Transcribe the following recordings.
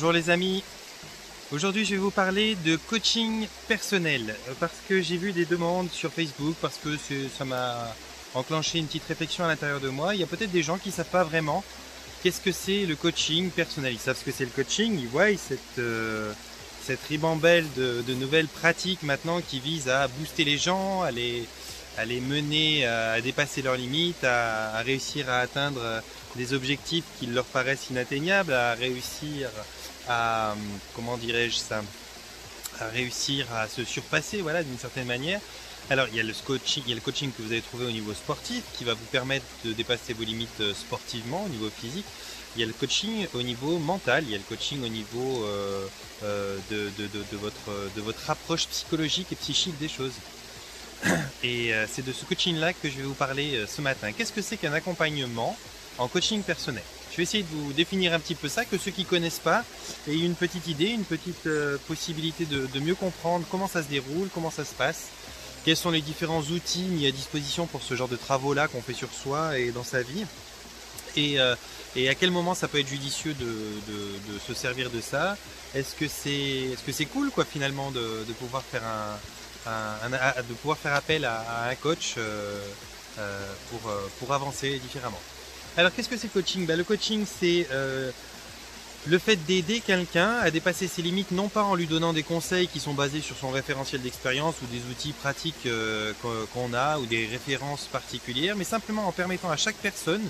Bonjour les amis, aujourd'hui je vais vous parler de coaching personnel parce que j'ai vu des demandes sur Facebook, parce que ça m'a enclenché une petite réflexion à l'intérieur de moi. Il y a peut-être des gens qui ne savent pas vraiment qu'est-ce que c'est le coaching personnel. Ils savent ce que c'est le coaching, ils voient cette ribambelle de nouvelles pratiques maintenant qui visent à booster les gens, à les mener à dépasser leurs limites, à réussir à atteindre des objectifs qui leur paraissent inatteignables, à réussir à, comment dirais-je ça, à réussir à se surpasser, voilà, d'une certaine manière. Alors il y a le coaching que vous allez trouver au niveau sportif qui va vous permettre de dépasser vos limites sportivement au niveau physique. Il y a le coaching au niveau mental, il y a le coaching au niveau de votre approche psychologique et psychique des choses. Et c'est de ce coaching-là que je vais vous parler ce matin. Qu'est-ce que c'est qu'un accompagnement en coaching personnel? Je vais essayer de vous définir un petit peu ça, que ceux qui ne connaissent pas aient une petite idée, une petite possibilité de mieux comprendre comment ça se déroule, comment ça se passe, quels sont les différents outils mis à disposition pour ce genre de travaux-là qu'on fait sur soi et dans sa vie, et à quel moment ça peut être judicieux de se servir de ça. Est-ce que c'est cool quoi finalement de pouvoir faire de pouvoir faire appel à un coach pour avancer différemment. Alors qu'est-ce que c'est le coaching? Le coaching c'est le fait d'aider quelqu'un à dépasser ses limites, non pas en lui donnant des conseils qui sont basés sur son référentiel d'expérience ou des outils pratiques qu'on a ou des références particulières, mais simplement en permettant à chaque personne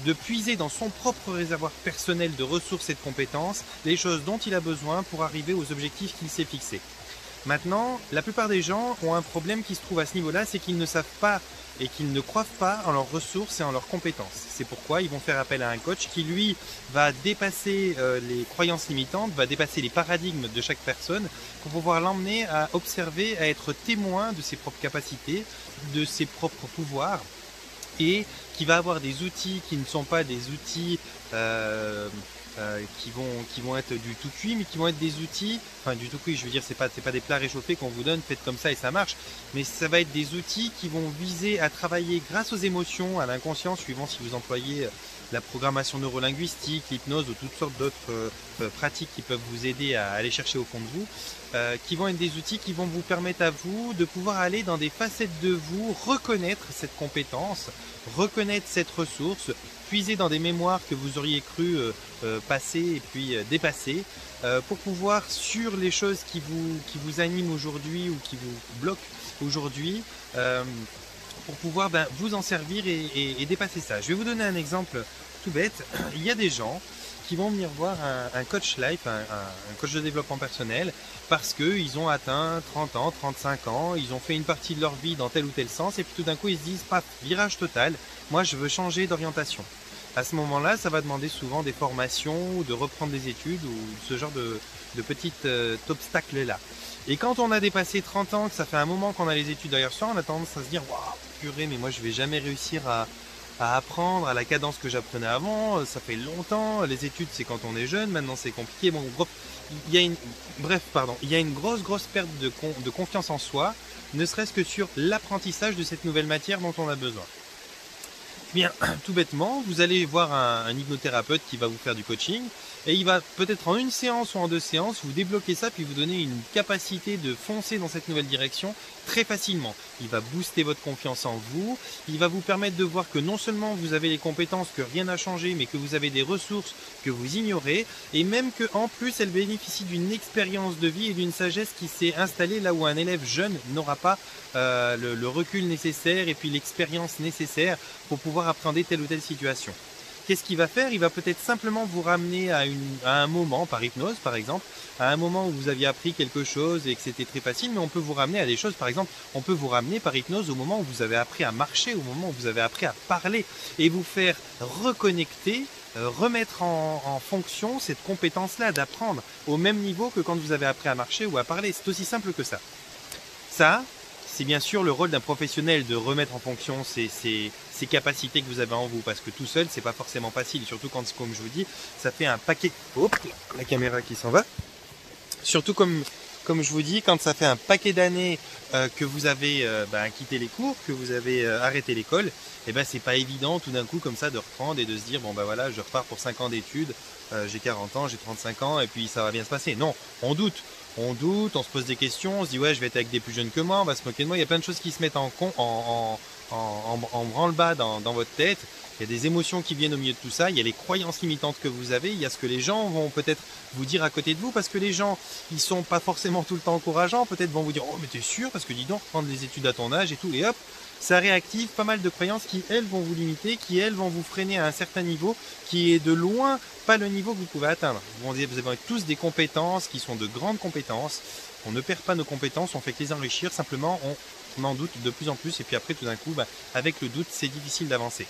de puiser dans son propre réservoir personnel de ressources et de compétences les choses dont il a besoin pour arriver aux objectifs qu'il s'est fixés. Maintenant, la plupart des gens ont un problème qui se trouve à ce niveau-là, c'est qu'ils ne savent pas et qu'ils ne croient pas en leurs ressources et en leurs compétences. C'est pourquoi ils vont faire appel à un coach qui, lui, va dépasser les croyances limitantes, va dépasser les paradigmes de chaque personne pour pouvoir l'emmener à observer, à être témoin de ses propres capacités, de ses propres pouvoirs, et qui va avoir des outils qui ne sont pas des outils qui vont être du tout cuit, mais qui vont être des outils, enfin du tout cuit, je veux dire, c'est pas des plats réchauffés qu'on vous donne, faites comme ça et ça marche, mais ça va être des outils qui vont viser à travailler grâce aux émotions, à l'inconscient, suivant si vous employez la programmation neurolinguistique, l'hypnose ou toutes sortes d'autres pratiques qui peuvent vous aider à aller chercher au fond de vous, qui vont être des outils qui vont vous permettre à vous de pouvoir aller dans des facettes de vous, reconnaître cette compétence, reconnaître cette ressource, puiser dans des mémoires que vous auriez cru passer et puis dépasser, pour pouvoir, sur les choses qui vous animent aujourd'hui ou qui vous bloquent aujourd'hui, pour pouvoir vous en servir et dépasser ça. Je vais vous donner un exemple tout bête. Il y a des gens qui vont venir voir un coach life, un coach de développement personnel, parce qu'ils ont atteint 30 ans, 35 ans, ils ont fait une partie de leur vie dans tel ou tel sens, et puis tout d'un coup ils se disent, paf, virage total, moi je veux changer d'orientation. À ce moment-là, ça va demander souvent des formations, ou de reprendre des études, ou ce genre de petits obstacles-là. Et quand on a dépassé 30 ans, que ça fait un moment qu'on a les études derrière soi, on a tendance à se dire, waouh, purée, mais moi je vais jamais réussir à apprendre à la cadence que j'apprenais avant, ça fait longtemps, les études c'est quand on est jeune, maintenant c'est compliqué. Bon, il y a une grosse perte de confiance en soi, ne serait-ce que sur l'apprentissage de cette nouvelle matière dont on a besoin. Bien, tout bêtement, vous allez voir un hypnothérapeute qui va vous faire du coaching, et il va peut-être en une séance ou en deux séances vous débloquer ça, puis vous donner une capacité de foncer dans cette nouvelle direction très facilement. Il va booster votre confiance en vous, il va vous permettre de voir que non seulement vous avez les compétences, que rien n'a changé, mais que vous avez des ressources que vous ignorez, et même qu'en plus elle bénéficie d'une expérience de vie et d'une sagesse qui s'est installée là où un élève jeune n'aura pas le recul nécessaire et puis l'expérience nécessaire pour pouvoir appréhender telle ou telle situation. Qu'est-ce qu'il va faire? Il va peut-être simplement vous ramener à un moment, par hypnose par exemple, à un moment où vous aviez appris quelque chose et que c'était très facile, mais on peut vous ramener à des choses, par exemple, on peut vous ramener par hypnose au moment où vous avez appris à marcher, au moment où vous avez appris à parler, et vous faire reconnecter, remettre en fonction cette compétence-là d'apprendre au même niveau que quand vous avez appris à marcher ou à parler. C'est aussi simple que ça. Ça, c'est bien sûr le rôle d'un professionnel de remettre en fonction ces capacités que vous avez en vous, parce que tout seul c'est pas forcément facile, et surtout quand, comme je vous dis, ça fait un paquet. Hop, la caméra qui s'en va. Surtout comme comme je vous dis, quand ça fait un paquet d'années que vous avez quitté les cours, que vous avez arrêté l'école, et ben c'est pas évident tout d'un coup comme ça de reprendre et de se dire bon ben voilà, je repars pour 5 ans d'études, j'ai 40 ans, j'ai 35 ans et puis ça va bien se passer. Non, on doute. On doute, on se pose des questions, on se dit ouais je vais être avec des plus jeunes que moi, on va se moquer de moi, il y a plein de choses qui se mettent en branle-bas dans votre tête, il y a des émotions qui viennent au milieu de tout ça, il y a les croyances limitantes que vous avez, il y a ce que les gens vont peut-être vous dire à côté de vous, parce que les gens, ils sont pas forcément tout le temps encourageants, peut-être vont vous dire oh mais t'es sûr, parce que dis donc, prendre les études à ton âge et tout, et hop, ça réactive pas mal de croyances qui elles vont vous limiter, qui elles vont vous freiner à un certain niveau, qui est de loin pas le niveau que vous pouvez atteindre. Vous avez tous des compétences qui sont de grandes compétences, on ne perd pas nos compétences, on fait que les enrichir, simplement on en doute de plus en plus, et puis après tout d'un coup, avec le doute, c'est difficile d'avancer.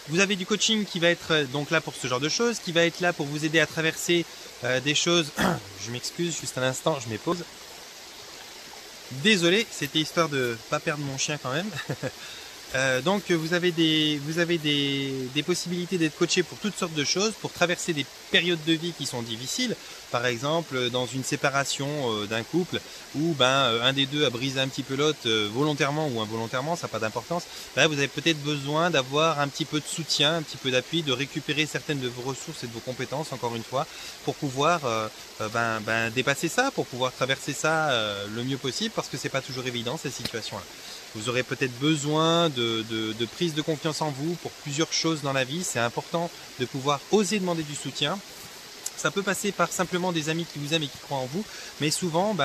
Vous avez du coaching qui va être donc là pour ce genre de choses, qui va être là pour vous aider à traverser des choses. Je m'excuse, juste un instant, je mets pause. Désolé, c'était histoire de ne pas perdre mon chien quand même. Donc vous avez des possibilités d'être coaché pour toutes sortes de choses, pour traverser des périodes de vie qui sont difficiles. Par exemple, dans une séparation d'un couple où un des deux a brisé un petit peu l'autre volontairement ou involontairement, ça n'a pas d'importance. Là, vous avez peut-être besoin d'avoir un petit peu de soutien, un petit peu d'appui, de récupérer certaines de vos ressources et de vos compétences, encore une fois, pour pouvoir dépasser ça, pour pouvoir traverser ça le mieux possible, parce que c'est pas toujours évident cette situation-là. Vous aurez peut-être besoin de prise de confiance en vous pour plusieurs choses dans la vie. C'est important de pouvoir oser demander du soutien. Ça peut passer par simplement des amis qui vous aiment et qui croient en vous, mais souvent,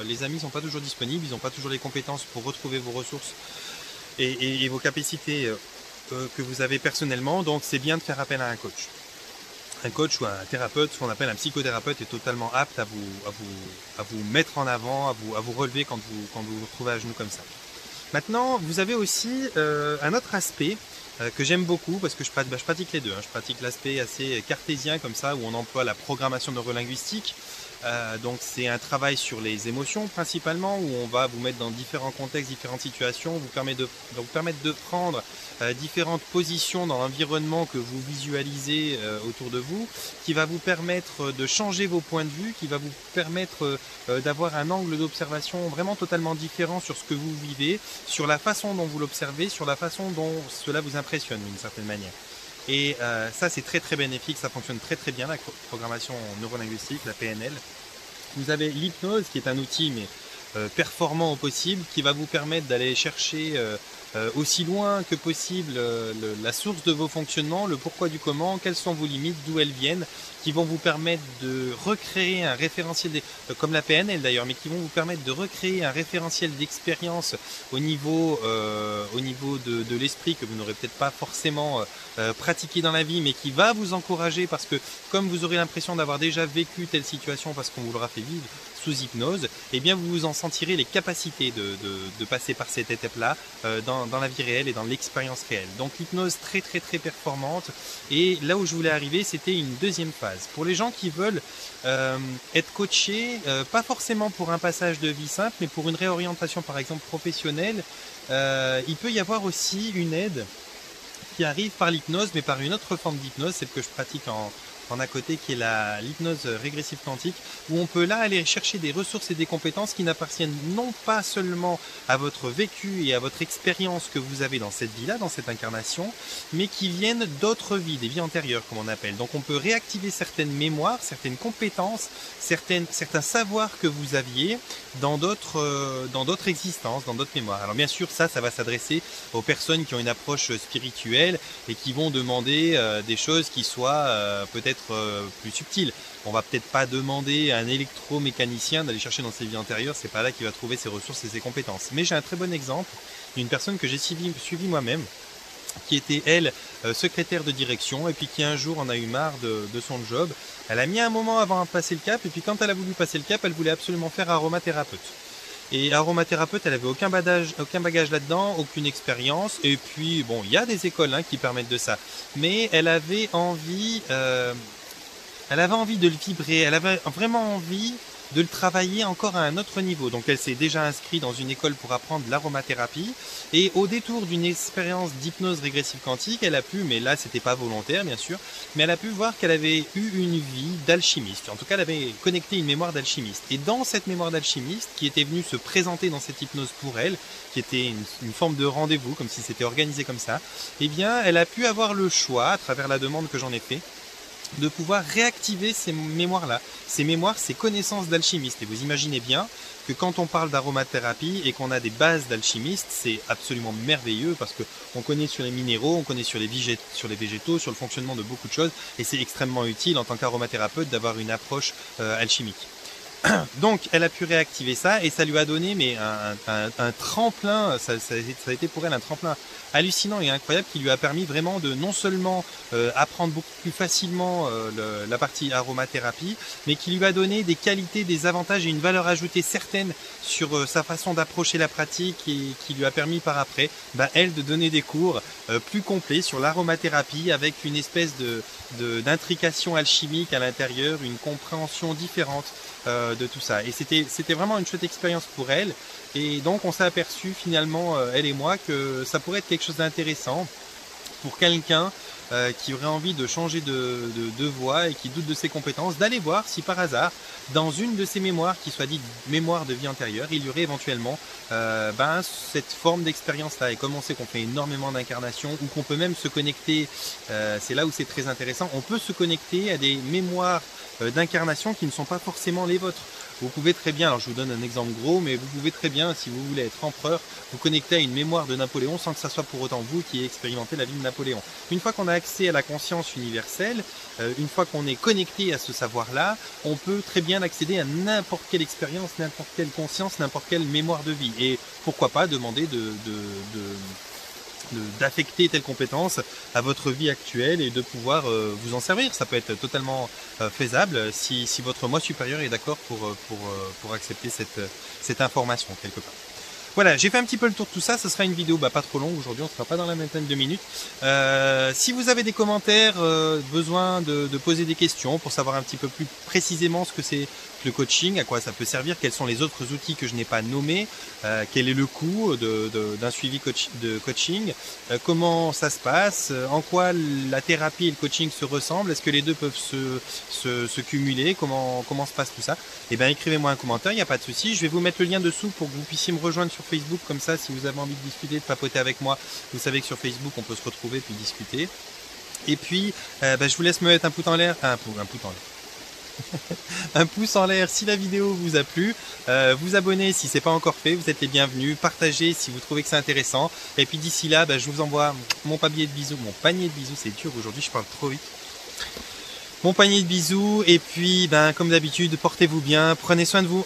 les amis ne sont pas toujours disponibles, ils n'ont pas toujours les compétences pour retrouver vos ressources et vos capacités que vous avez personnellement. Donc, c'est bien de faire appel à un coach. Un coach ou un thérapeute, ce qu'on appelle un psychothérapeute, est totalement apte à vous mettre en avant, à vous relever quand vous vous retrouvez à genoux comme ça. Maintenant, vous avez aussi un autre aspect que j'aime beaucoup, parce que je pratique les deux. Je pratique l'aspect assez cartésien comme ça, où on emploie la programmation neurolinguistique. Donc c'est un travail sur les émotions principalement, où on va vous mettre dans différents contextes, différentes situations, vous permettre de prendre différentes positions dans l'environnement que vous visualisez autour de vous, qui va vous permettre de changer vos points de vue, qui va vous permettre d'avoir un angle d'observation vraiment totalement différent sur ce que vous vivez, sur la façon dont vous l'observez, sur la façon dont cela vous impressionne d'une certaine manière. Et ça, c'est très très bénéfique, ça fonctionne très très bien, la programmation neurolinguistique, la PNL. Vous avez l'hypnose qui est un outil performant au possible, qui va vous permettre d'aller chercher aussi loin que possible la source de vos fonctionnements, le pourquoi du comment, quelles sont vos limites, d'où elles viennent, qui vont vous permettre de recréer un référentiel, comme la PNL d'ailleurs, mais qui vont vous permettre de recréer un référentiel d'expérience au niveau de l'esprit que vous n'aurez peut-être pas forcément pratiqué dans la vie, mais qui va vous encourager, parce que comme vous aurez l'impression d'avoir déjà vécu telle situation parce qu'on vous l'aura fait vivre sous hypnose, eh bien vous vous en sentirez les capacités de passer par cette étape-là dans la vie réelle et dans l'expérience réelle. Donc l'hypnose très très très performante, et là où je voulais arriver, c'était une deuxième phase. Pour les gens qui veulent être coachés, pas forcément pour un passage de vie simple, mais pour une réorientation par exemple professionnelle, il peut y avoir aussi une aide qui arrive par l'hypnose, mais par une autre forme d'hypnose, celle que je pratique en à côté, qui est l'hypnose régressive quantique, où on peut là aller chercher des ressources et des compétences qui n'appartiennent non pas seulement à votre vécu et à votre expérience que vous avez dans cette vie-là, dans cette incarnation, mais qui viennent d'autres vies, des vies antérieures comme on appelle. Donc on peut réactiver certaines mémoires, certaines compétences, certains savoirs que vous aviez dans d'autres existences, dans d'autres mémoires. Alors bien sûr, ça va s'adresser aux personnes qui ont une approche spirituelle et qui vont demander des choses qui soient peut-être plus subtil. On va peut-être pas demander à un électromécanicien d'aller chercher dans ses vies antérieures, c'est pas là qu'il va trouver ses ressources et ses compétences. Mais j'ai un très bon exemple d'une personne que j'ai suivi moi-même, qui était elle secrétaire de direction, et puis qui un jour en a eu marre de son job. Elle a mis un moment avant de passer le cap, et puis quand elle a voulu passer le cap, elle voulait absolument faire aromathérapeute. Et aromathérapeute, elle avait aucun bagage là-dedans, aucune expérience. Et puis, bon, il y a des écoles qui permettent de ça. Mais elle avait envie de le vibrer. Elle avait vraiment envie de le travailler encore à un autre niveau. Donc elle s'est déjà inscrite dans une école pour apprendre l'aromathérapie et au détour d'une expérience d'hypnose régressive quantique, elle a pu, mais là c'était pas volontaire bien sûr, mais elle a pu voir qu'elle avait eu une vie d'alchimiste. En tout cas, elle avait connecté une mémoire d'alchimiste. Et dans cette mémoire d'alchimiste, qui était venue se présenter dans cette hypnose pour elle, qui était une forme de rendez-vous, comme si c'était organisé comme ça, eh bien, elle a pu avoir le choix, à travers la demande que j'en ai fait, de pouvoir réactiver ces mémoires-là, ces mémoires, ces connaissances d'alchimiste. Et vous imaginez bien que quand on parle d'aromathérapie et qu'on a des bases d'alchimiste, c'est absolument merveilleux parce que on connaît sur les minéraux, on connaît sur les végétaux, sur le fonctionnement de beaucoup de choses, et c'est extrêmement utile en tant qu'aromathérapeute d'avoir une approche alchimique. Donc elle a pu réactiver ça et ça lui a donné mais un tremplin, ça a été pour elle un tremplin hallucinant et incroyable qui lui a permis vraiment de non seulement apprendre beaucoup plus facilement la partie aromathérapie, mais qui lui a donné des qualités, des avantages et une valeur ajoutée certaine sur sa façon d'approcher la pratique et qui lui a permis par après, elle, de donner des cours plus complets sur l'aromathérapie avec une espèce d'intrication alchimique à l'intérieur, une compréhension différente de tout ça. Et c'était vraiment une chouette expérience pour elle. Et donc on s'est aperçu finalement, elle et moi, que ça pourrait être quelque chose d'intéressant pour quelqu'un qui aurait envie de changer de voie et qui doute de ses compétences, d'aller voir si par hasard, dans une de ses mémoires, qui soit dite mémoire de vie antérieure, il y aurait éventuellement cette forme d'expérience-là. Et comme on sait qu'on fait énormément d'incarnations, ou qu'on peut même se connecter, c'est là où c'est très intéressant, on peut se connecter à des mémoires d'incarnation qui ne sont pas forcément les vôtres. Vous pouvez très bien, alors je vous donne un exemple gros, mais vous pouvez très bien, si vous voulez être empereur, vous connecter à une mémoire de Napoléon sans que ça soit pour autant vous qui expérimentez la vie de Napoléon. Une fois qu'on a accès à la conscience universelle, une fois qu'on est connecté à ce savoir-là, on peut très bien accéder à n'importe quelle expérience, n'importe quelle conscience, n'importe quelle mémoire de vie. Et pourquoi pas demander d'affecter telle compétence à votre vie actuelle et de pouvoir vous en servir. Ça peut être totalement faisable si votre moi supérieur est d'accord pour accepter cette information quelque part. Voilà, j'ai fait un petit peu le tour de tout ça, ce sera une vidéo pas trop longue aujourd'hui, on ne sera pas dans la vingtaine de minutes. Si vous avez des commentaires, besoin de poser des questions pour savoir un petit peu plus précisément ce que c'est le coaching, à quoi ça peut servir, quels sont les autres outils que je n'ai pas nommés, quel est le coût d'un suivi de coaching, comment ça se passe, en quoi la thérapie et le coaching se ressemblent, est-ce que les deux peuvent se cumuler, comment se passe tout ça. Eh bien écrivez-moi un commentaire, il n'y a pas de souci, je vais vous mettre le lien dessous pour que vous puissiez me rejoindre sur Facebook, comme ça si vous avez envie de discuter, de papoter avec moi, vous savez que sur Facebook on peut se retrouver puis discuter. Et puis je vous laisse me mettre un pouce en l'air, un pouce en l'air si la vidéo vous a plu, vous abonner si c'est pas encore fait, vous êtes les bienvenus, partagez si vous trouvez que c'est intéressant, et puis d'ici là je vous envoie mon panier de bisous, c'est dur aujourd'hui, je parle trop vite, mon panier de bisous, et puis comme d'habitude, portez-vous bien, prenez soin de vous.